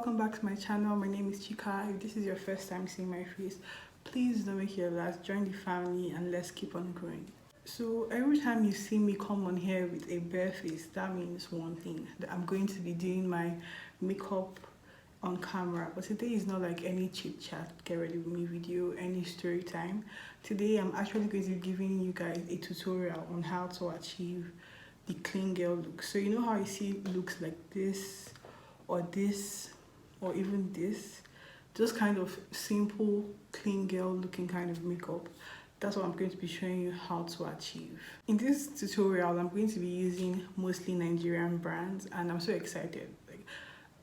welcome back to my channel. My name is Chika. If this is your first time seeing my face, please don't make it your last. Join the family and let's keep on growing. So every time you see me come on here with a bare face, that means one thing, that I'm going to be doing my makeup on camera. But today is not like any chit chat, get ready with me video, any story time. Today I'm actually going to be giving you guys a tutorial on how to achieve the clean girl look. So you know how you see looks like this or this or even this, just kind of simple clean girl looking kind of makeup. That's what I'm going to be showing you how to achieve. In this tutorial, I'm going to be using mostly Nigerian brands, and I'm so excited. Like,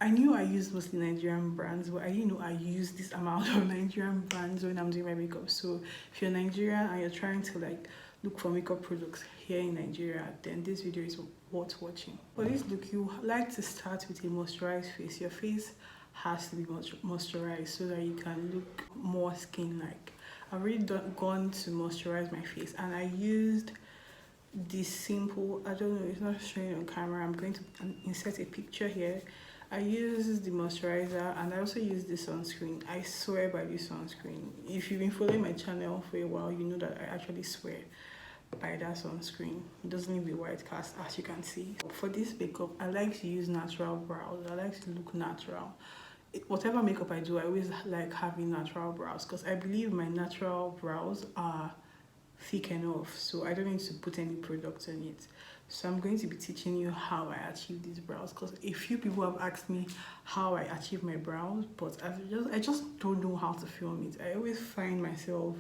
I knew I used mostly Nigerian brands, but I didn't know I use this amount of Nigerian brands when I'm doing my makeup. So if you're Nigerian and you're trying to like look for makeup products here in Nigeria, then this video is worth watching. For this look, you like to start with a moisturized face. Your face has to be moisturized so that you can look more skin-like. I've already gone to moisturize my face, and I used this simple, I don't know, it's not showing on camera. I'm going to insert a picture here. I use the moisturizer and I also use the sunscreen. I swear by this sunscreen. If you've been following my channel for a while, you know that I actually swear by that sunscreen. It doesn't leave a white cast, as you can see. For this makeup, I like to use natural brows. I like to look natural. Whatever makeup I do, I always like having natural brows because I believe my natural brows are thick enough, so I don't need to put any product on it. So I'm going to be teaching you how I achieve these brows, because a few people have asked me how I achieve my brows, but I just don't know how to film it. I always find myself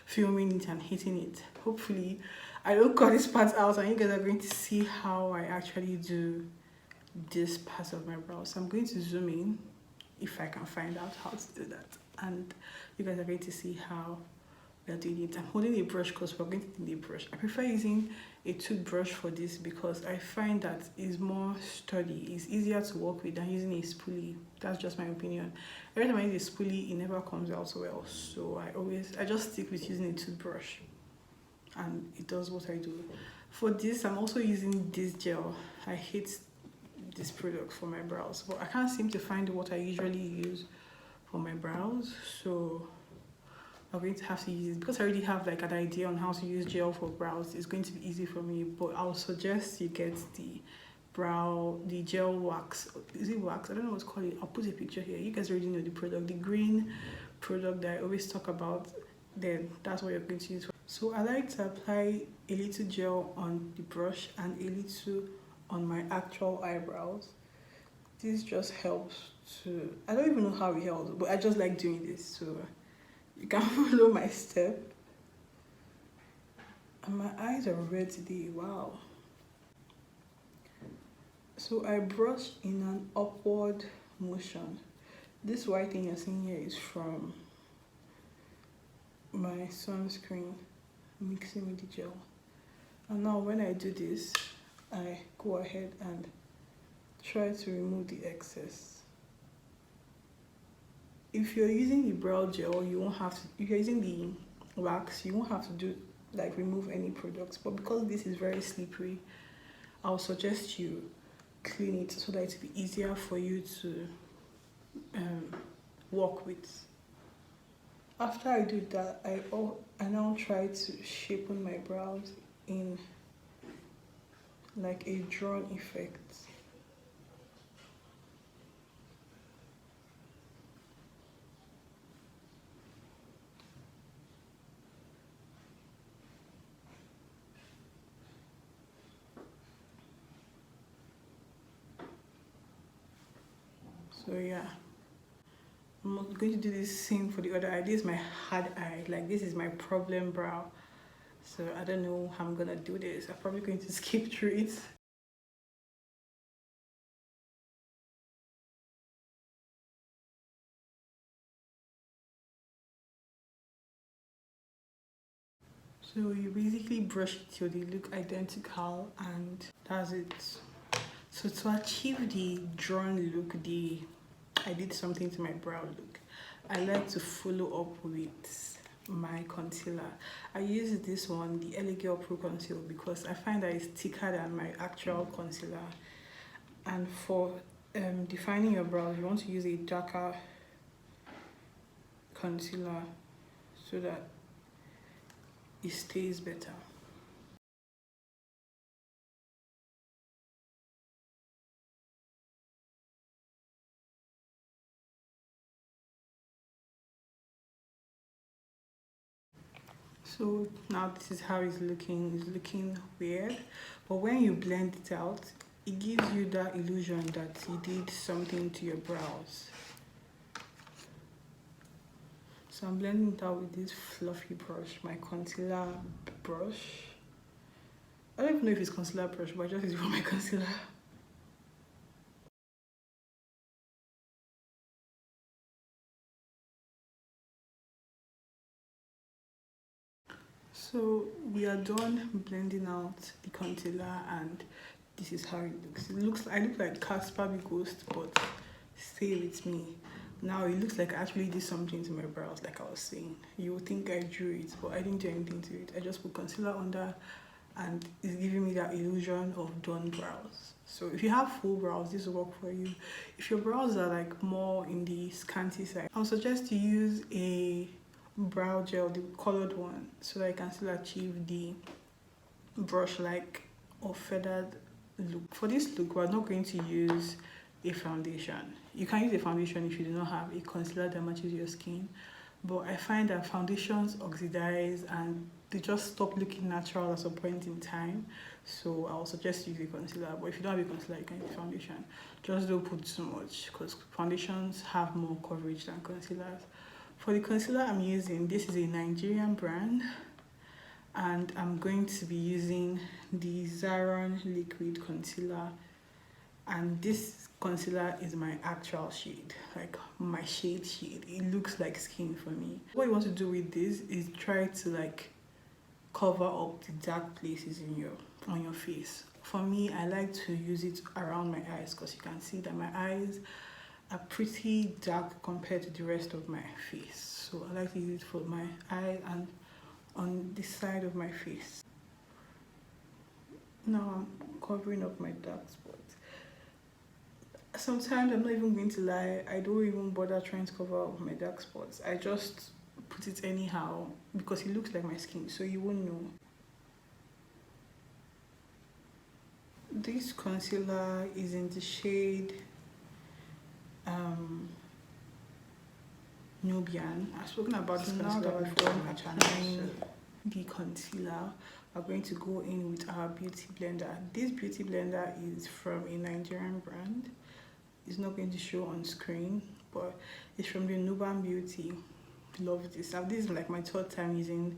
filming it and hitting it. Hopefully I don't cut this part out and you guys are going to see how I actually do this part of my brows. So I'm going to zoom in if I can find out how to do that, and you guys are going to see how we're doing it. I'm holding a brush because we're going to need a brush. I prefer using a toothbrush for this because I find that it's more sturdy, it's easier to work with than using a spoolie. That's just my opinion. Every time I use a spoolie, it never comes out well, so I just stick with using a toothbrush and it does what I do. For this, I'm also using this gel. I hate this product for my brows, but I can't seem to find what I usually use for my brows, so I'm going to have to use it. Because I already have like an idea on how to use gel for brows, it's going to be easy for me. But I'll suggest you get the gel wax. Is it wax? I don't know what's called. I'll put a picture here. You guys already know the product, the green product that I always talk about. Then that's what you're going to use. So I like to apply a little gel on the brush and a little on my actual eyebrows. This just helps to, I don't even know how it helps, but I just like doing this, so you can follow my step. And my eyes are red today, wow. So I brush in an upward motion. This white thing you're seeing here is from my sunscreen mixing with the gel. And now when I do this, I go ahead and try to remove the excess. If you're using the brow gel, you won't have to, if you're using the wax, you won't have to do like remove any products. But because this is very slippery, I'll suggest you clean it so that it'll be easier for you to work with. After I do that, I now try to shapen my brows in like a drawn effect. So yeah, I'm going to do this same for the other eye. This is my hard eye, like this is my problem brow. So I don't know how I'm gonna do this. I'm probably going to skip through it. So you basically brush it till they look identical, and that's it. So to achieve the drawn look, I did something to my brow look. I like to follow up with my concealer. I use this one, the LA Girl Pro Conceal, because I find that it's thicker than my actual concealer. And for defining your brows, you want to use a darker concealer so that it stays better. So now this is how it's looking. It's looking weird, but when you blend it out, it gives you that illusion that you did something to your brows. So I'm blending it out with this fluffy brush, my concealer brush. I don't even know if it's concealer brush, but I just use it for my concealer. So we are done blending out the concealer, and this is how it looks. I look like Casper the Ghost, but stay with me. Now it looks like I actually did something to my brows, like I was saying. You would think I drew it, but I didn't do anything to it. I just put concealer under, and it's giving me that illusion of done brows. So if you have full brows, this will work for you. If your brows are like more in the scanty side, I would suggest you use a brow gel, the colored one, so that you can still achieve the brush like or feathered look. For this look, we're not going to use a foundation. You can use a foundation if you do not have a concealer that matches your skin, but I find that foundations oxidize and they just stop looking natural at some point in time. So I'll suggest you use a concealer, but if you don't have a concealer, you can use a foundation. Just don't put too much, because foundations have more coverage than concealers. For the concealer I'm using, this is a Nigerian brand, and I'm going to be using the Zaron liquid concealer, and this concealer is my actual shade, like my shade. It looks like skin for me. What you want to do with this is try to like cover up the dark places on your face. For me, I like to use it around my eyes, because you can see that my eyes are pretty dark compared to the rest of my face. So I like to use it for my eye and on this side of my face. Now I'm covering up my dark spots. Sometimes, I'm not even going to lie, I don't even bother trying to cover up my dark spots. I just put it anyhow because it looks like my skin, so you won't know. This concealer is in the shade Nubian. I've spoken about this concealer before on my channel. The concealer, we're going to go in with our beauty blender. This beauty blender is from a Nigerian brand. It's not going to show on screen, but it's from the Nuban Beauty. Love this. This is like my third time using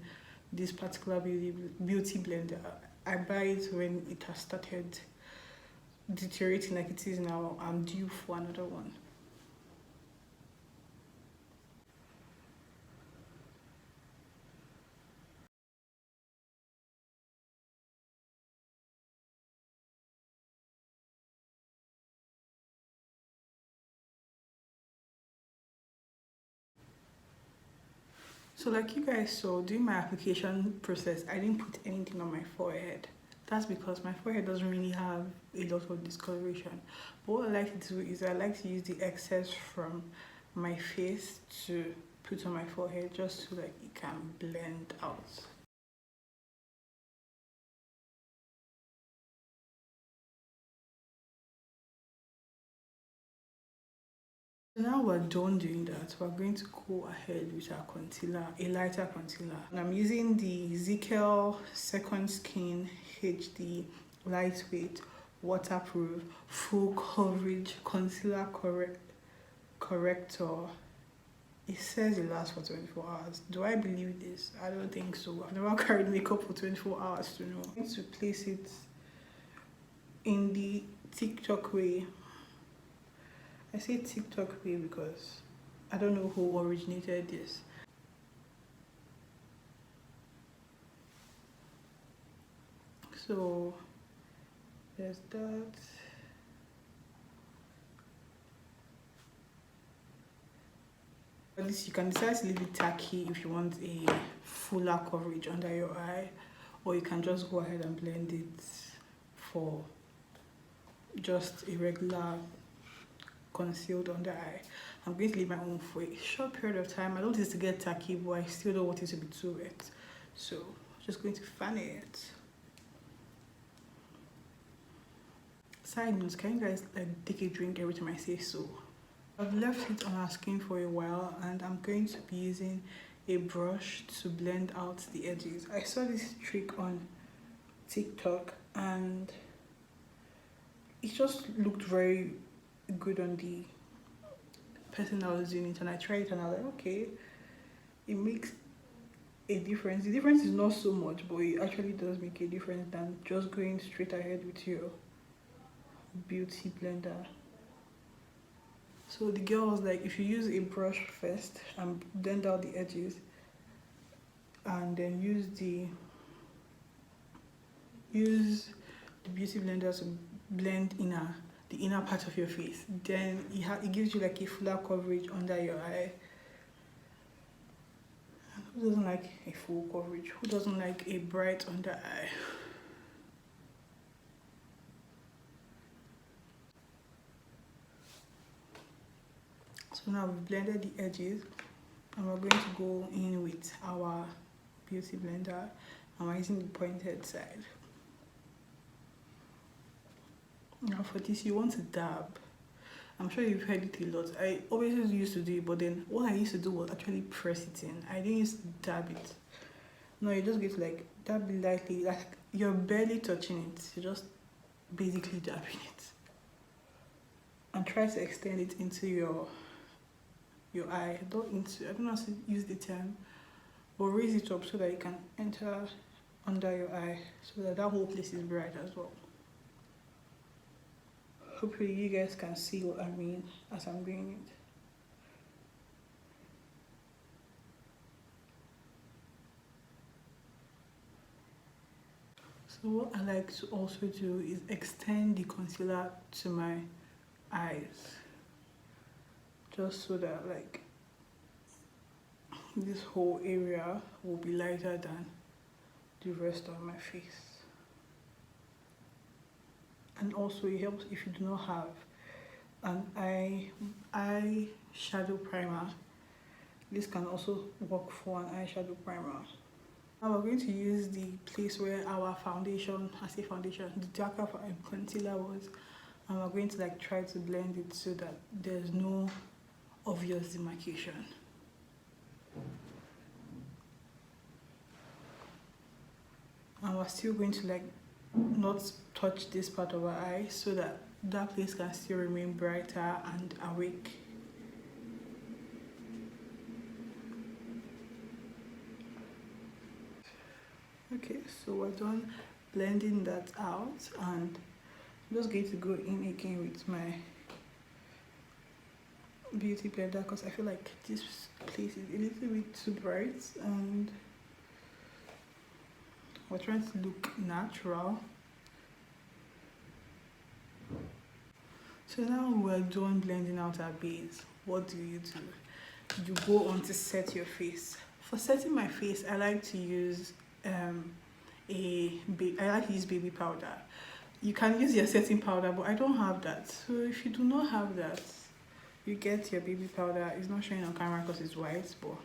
this particular beauty blender. I buy it when it has started deteriorating like it is now. I'm due for another one. So like you guys saw, during my application process, I didn't put anything on my forehead. That's because my forehead doesn't really have a lot of discoloration. But what I like to do is I like to use the excess from my face to put on my forehead, just so like it can blend out. Now we're done doing that, we're going to go ahead with our concealer, a lighter concealer. And I'm using the Zikel Second Skin HD Lightweight Waterproof Full Coverage Concealer Corrector. It says it lasts for 24 hours. Do I believe this? I don't think so. I've never carried makeup for 24 hours to know. I'm going to place it in the TikTok way. I say TikTok way because I don't know who originated this. So there's that. At least you can decide to leave it tacky if you want a fuller coverage under your eye, or you can just go ahead and blend it for just a regular concealed under eye. I'm going to leave my own for a short period of time. I don't want it to get tacky, but I still don't want it to be too wet. So I'm just going to fan it. Side notes, can you guys like take a drink every time I say so? I've left it on our skin for a while and I'm going to be using a brush to blend out the edges. I saw this trick on TikTok and it just looked very good on the person that was doing it, and I tried it and I was like, okay, it makes a difference. The difference is not so much, but it actually does make a difference than just going straight ahead with your beauty blender. So the girl was like, if you use a brush first and blend out the edges and then use the beauty blender to blend the inner part of your face, then it gives you like a fuller coverage under your eye. Who doesn't like a full coverage? Who doesn't like a bright under eye? So now we've blended the edges and we're going to go in with our beauty blender and we're using the pointed side. Now for this, you want to dab. I'm sure you've heard it a lot. I always used to do it, but then what I used to do was actually press it in. I didn't used to dab it. No, you just get to like dab it lightly, like you're barely touching it. You're just basically dabbing it. And try to extend it into your eye. I don't know how to use the term, but raise it up so that it can enter under your eye, so that whole place is bright as well. Hopefully you guys can see what I mean as I'm doing it. So what I like to also do is extend the concealer to my eyes, just so that like this whole area will be lighter than the rest of my face. And also it helps if you do not have an eyeshadow primer. This can also work for an eyeshadow primer. Now we're going to use the place where our foundation, the darker concealer was, and we're going to like try to blend it so that there's no obvious demarcation. And we're still going to like not touch this part of our eye so that that place can still remain brighter and awake. Okay, so we're done blending that out and I'm just going to go in again with my beauty blender because I feel like this place is a little bit too bright and we're trying to look natural. So now we're done blending out our base. What do? You go on to set your face. For setting my face, I like to use baby powder. You can use your setting powder, but I don't have that. So if you do not have that, you get your baby powder. It's not showing on camera because it's white, but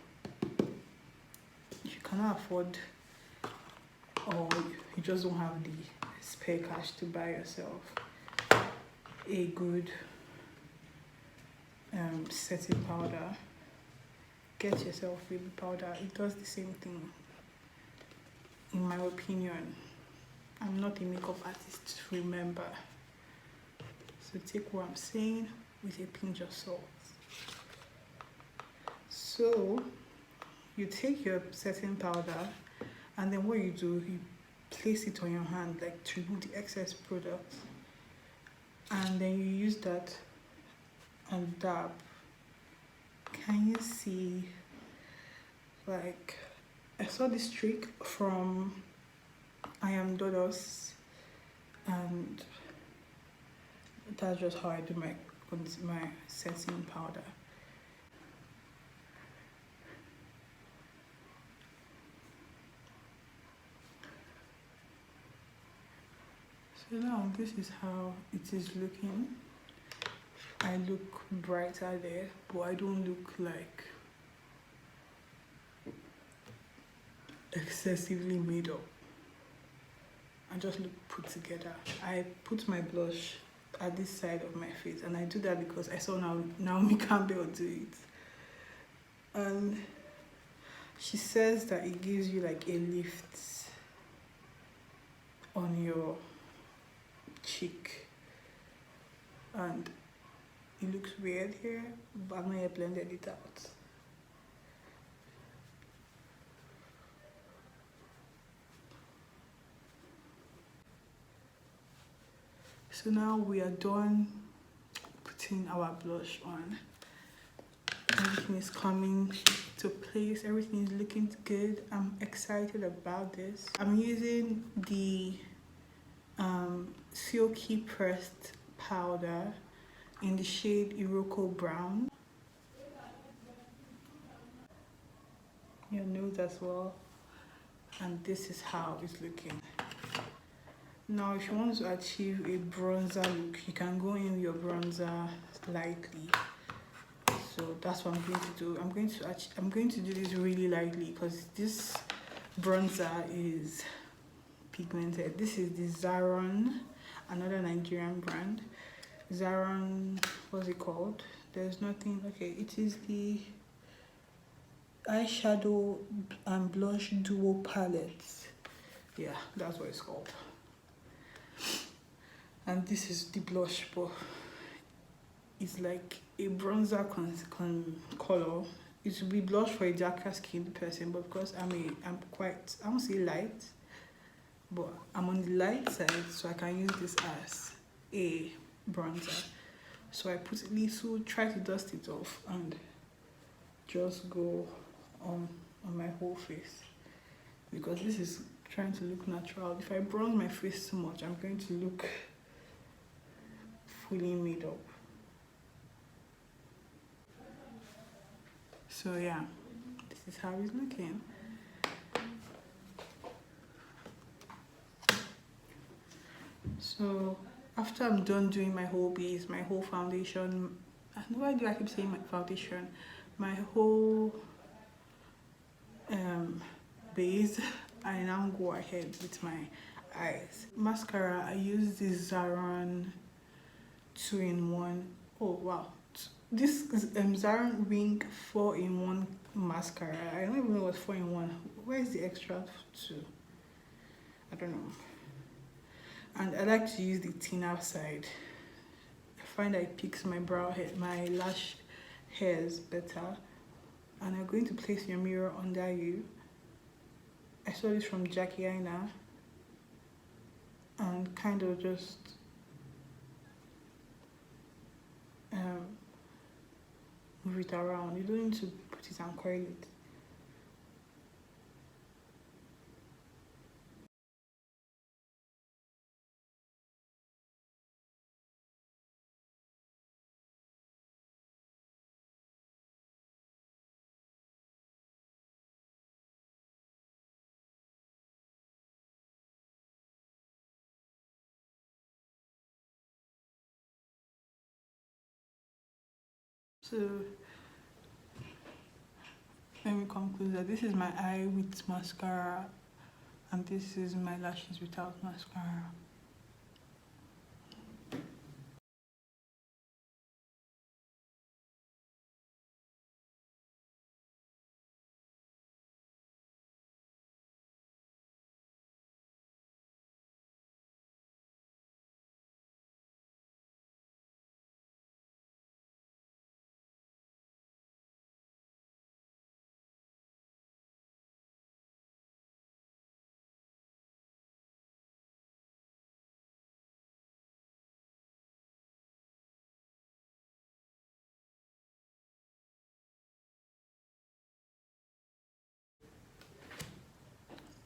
if you cannot afford, or you just don't have the spare cash to buy yourself a good setting powder, get yourself baby powder. It does the same thing, in my opinion. I'm not a makeup artist, remember. So take what I'm saying with a pinch of salt. So you take your setting powder and then what you do, you place it on your hand like to remove the excess product, and then you use that and dab. Can you see? Like, I saw this trick from I Am Dodos, and that's just how I do my setting powder. So now this is how it is looking. I look brighter there, but I don't look like excessively made up. I just look put together. I put my blush at this side of my face, and I do that because I saw Naomi Campbell do it. And she says that it gives you like a lift on your cheek, and it looks weird here, but I've not yet blended it out. So now we are done putting our blush on. Everything is coming to place. Everything is looking good. I'm excited about this. I'm using the Silky Pressed powder in the shade Iroko Brown. Your nose as well. And this is how it's looking. Now, if you want to achieve a bronzer look, you can go in with your bronzer lightly. So that's what I'm going to do. I'm going to do this really lightly because this bronzer is pigmented. This is the Zaron, another Nigerian brand. Zaron, what's it called? There's nothing. Okay, it is the eyeshadow and blush duo palette. Yeah, that's what it's called. And this is the blush, but it's like a bronzer color. It would be blush for a darker skinned person, but because I'm quite, I won't say light, but I'm on the light side, so I can use this as a bronzer. So I put a little, try to dust it off and just go on my whole face, because this is trying to look natural. If I bronze my face too much, I'm going to look fully made up. So yeah, this is how it's looking. So after I'm done doing my whole base, my whole foundation, why do I keep saying my foundation? My whole base, I now go ahead with my eyes. Mascara, I use this Zaron 2-in-1. Oh wow, this is Zaron Wing 4-in-1 mascara. I don't even know what's 4-in-1. Where is the extra 2? I don't know. And I like to use the thinner side. I find that it picks my brow hair, my lash hairs better. And I'm going to place your mirror under you. I saw this from Jackie Aina, and kind of just move it around. You don't need to put it and coil it. So let me come closer. This is my eye with mascara, and this is my lashes without mascara.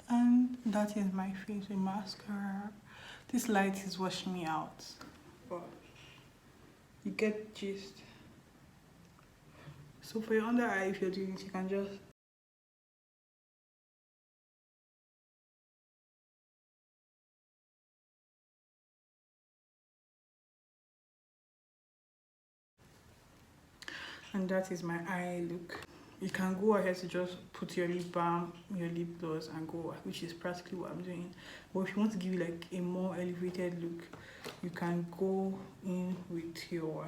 And that is my face with mascara. This light is washing me out, but you get the gist. So for your under eye, if you're doing it, you can just And that is my eye look. You can go ahead to just put your lip balm, your lip gloss and go, which is practically what I'm doing. But if you want to give you like a more elevated look, you can go in with your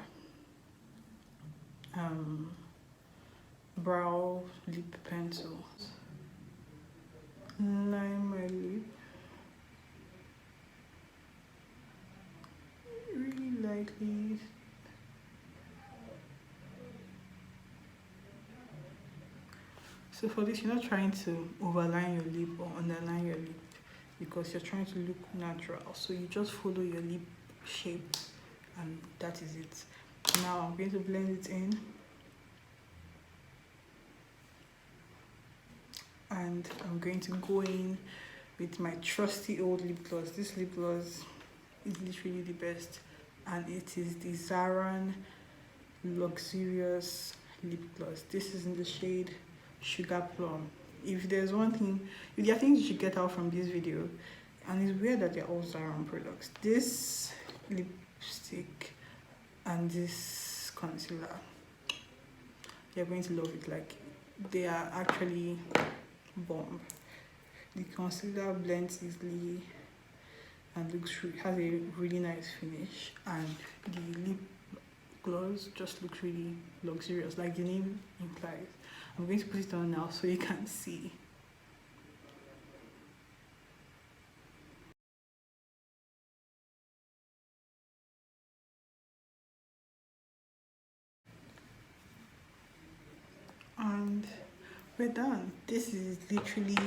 brow lip pencil. Line my lip really lightly. So for this, you're not trying to overline your lip or underline your lip because you're trying to look natural. So you just follow your lip shape and that is it. Now I'm going to blend it in. And I'm going to go in with my trusty old lip gloss. This lip gloss is literally the best. And it is the Zaron Luxurious Lip Gloss. This is in the shade Sugarplum. If there's one thing, if there are things you should get out from this video, and it's weird that they're all Zaron products. This lipstick and this concealer, you're going to love it. Like, they are actually bomb. The concealer blends easily and has a really nice finish, and the lip gloss just looks really luxurious, like the name implies. I'm going to put it on now so you can see. And we're done. This is literally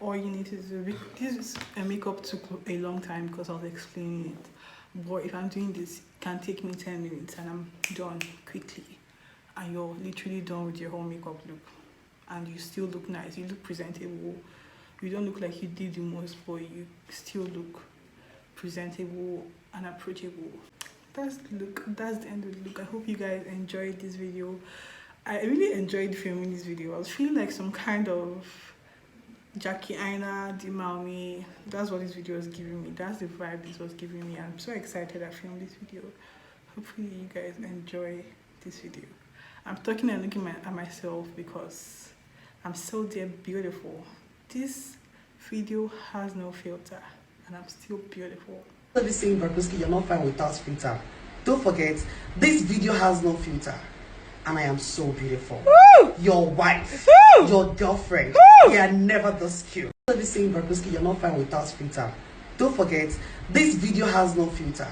all you need to do. This makeup took a long time because I was explaining it. But if I'm doing this, it can take me 10 minutes and I'm done quickly. And you're literally done with your whole makeup look. And you still look nice. You look presentable. You don't look like you did the most, but you still look presentable and approachable. That's the look. That's the end of the look. I hope you guys enjoyed this video. I really enjoyed filming this video. I was feeling like some kind of Jackie Aina, Dimami. That's what this video was giving me. That's the vibe this was giving me. I'm so excited I filmed this video. Hopefully you guys enjoy this video. I'm talking and looking at myself because I'm so damn beautiful. This video has no filter and I'm still beautiful. Be saying, Barbusky, you're not fine without filter. Don't forget, this video has no filter. And I am so beautiful. Woo! Your wife, woo! Your girlfriend, woo! They are never this cute. Be saying, Barbusky, you're not fine without filter. Don't forget, this video has no filter.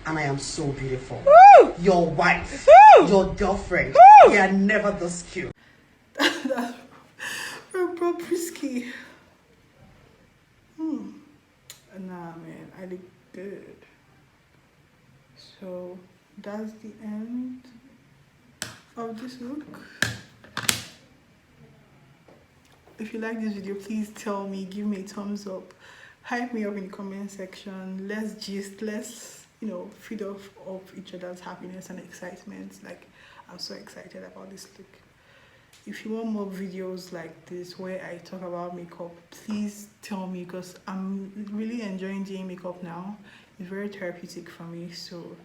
And I am so beautiful. Woo! Your wife, woo! Your girlfriend, woo! They are never this cute. That's Barbusky. Nah, man, I look good. So that's the end of this look. If you like this video, please tell me, give me a thumbs up, hype me up in the comment section. Let's gist, let's feed off of each other's happiness and excitement. Like, I'm so excited about this look. If you want more videos like this where I talk about makeup, please tell me, because I'm really enjoying doing makeup now. It's very therapeutic for me, so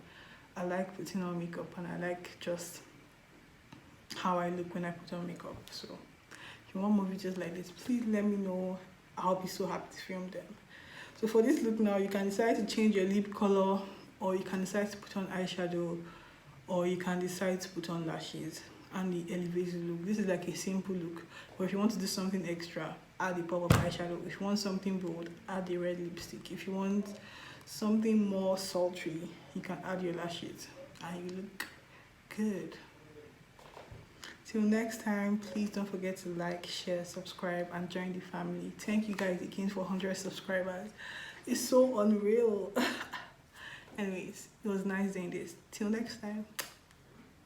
I like putting on makeup and I like just how I look when I put on makeup. So if you want more videos like this, please let me know. I'll be so happy to film them. So for this look now, you can decide to change your lip color, or you can decide to put on eyeshadow, or you can decide to put on lashes and the elevated look. This is like a simple look, but if you want to do something extra, add the pop-up eyeshadow. If you want something bold, add the red lipstick. If you want something more sultry, you can add your lashes and you look good. Till next time, please don't forget to like, share, subscribe and join the family. Thank you guys again for 100 subscribers. It's so unreal. Anyways, it was nice doing this. Till next time.